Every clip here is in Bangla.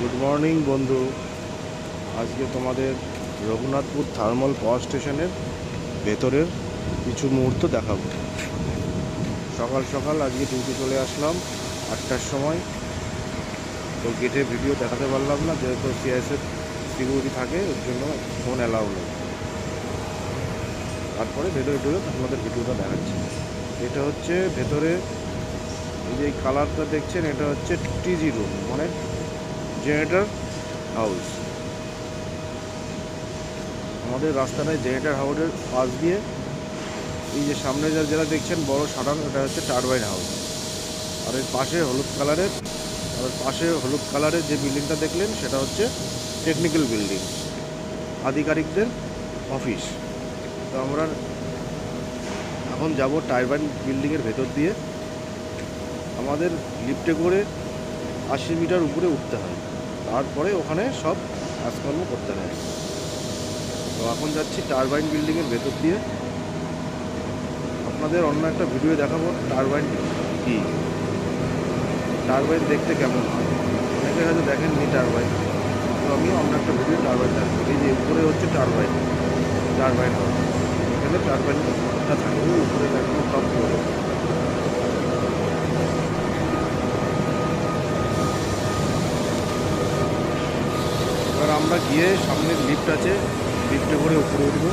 গুড মর্নিং বন্ধু। আজকে তোমাদের রঘুনাথপুর থার্মাল পাওয়ার স্টেশনের ভেতরের কিছু মুহূর্ত দেখাবো। সকাল সকাল আজকে ডিউটি চলে আসলাম 8টার সময়। তো গেটে ভিডিও দেখাতে পারলাম না, যেহেতু সিআইএসএফ সিকিউরিটি থাকে, ওর জন্য ফোন অ্যালাউ নেই। তারপরে ভেতরে ঢুকে আপনাদের ভিডিওটা দেখাচ্ছি। এটা হচ্ছে ভেতরে, এই যে কালারটা দেখছেন, এটা হচ্ছে টিজি রুম, মানে জেনারেটর হাউস। আমাদের রাস্তাটায় জেনারেটর হাউসের পাশ দিয়ে এই যে সামনে যেটা দেখছেন বড় শাটার, এটা হচ্ছে টারবাইন হাউস। আর এর পাশে হলুদ কালারের যে বিল্ডিংটা দেখলেন, সেটা হচ্ছে টেকনিক্যাল বিল্ডিং, আধিকারিকদের অফিস। তো আমরা এখন যাব টারবাইন বিল্ডিংয়ের ভেতর দিয়ে। আমাদের লিফটে করে 80 মিটার উপরে উঠতে হয়, তারপরে ওখানে সব কাজকর্ম করতে হয়। তো এখন যাচ্ছি টারবাইন বিল্ডিংয়ের ভেতর দিয়ে। আপনাদের অন্য একটা ভিডিও দেখাবো টারবাইন কি, টারবাইন দেখতে কেমন হয়। অনেকে হয়তো দেখেননি টারবাইন, তো আমিও অন্য একটা ভিডিও টারবাইন দেখাবো। এই যে উপরে হচ্ছে টারবাইন হাউস, এখানে টারবাইনটা থাকে উপরে একদম টপ করে। এবার আমরা গিয়ে সামনে লিফট আছে, লিফটে করে উপরে উঠব।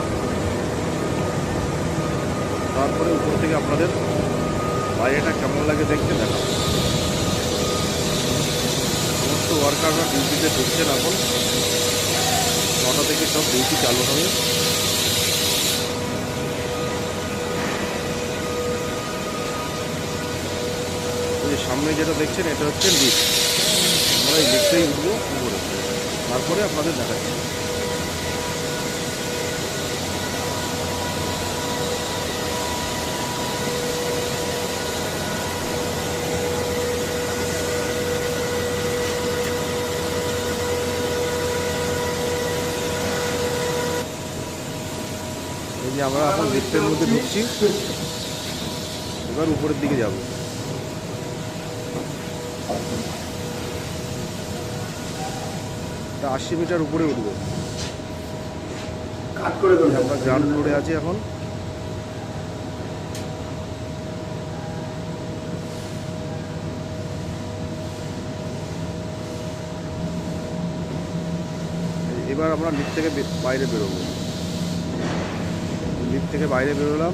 তারপরে উপর থেকে আপনাদের বাইরেটা কেমন লাগে দেখতে দেখাবো। সমস্ত ওয়ার্কাররা ডিউটিতে ঢুকছেন এখন। 9টা থেকে সব ডিউটি চালু হবে। এই সামনে যেটা দেখছেন, এটা হচ্ছে লিফট। আমরা এই লিফটেই উঠবো উপরে, তারপরে আপনাদের দেখাচ্ছি। এই যে আমরা এখন লিফটের মধ্যে ঢুকছি, এবার উপরের দিকে যাব। 80 মিটার উপরে উঠবো। আমরা গ্রাউন্ড ফ্লোরে আছি এখন। এবার আমরা লিফট থেকে বাইরে বেরোবো। লিফট থেকে বাইরে বেরোলাম।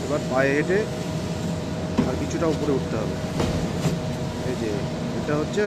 এবার পায়ে হেঁটে আর কিছুটা উপরে উঠতে হবে। এই যে এটা হচ্ছে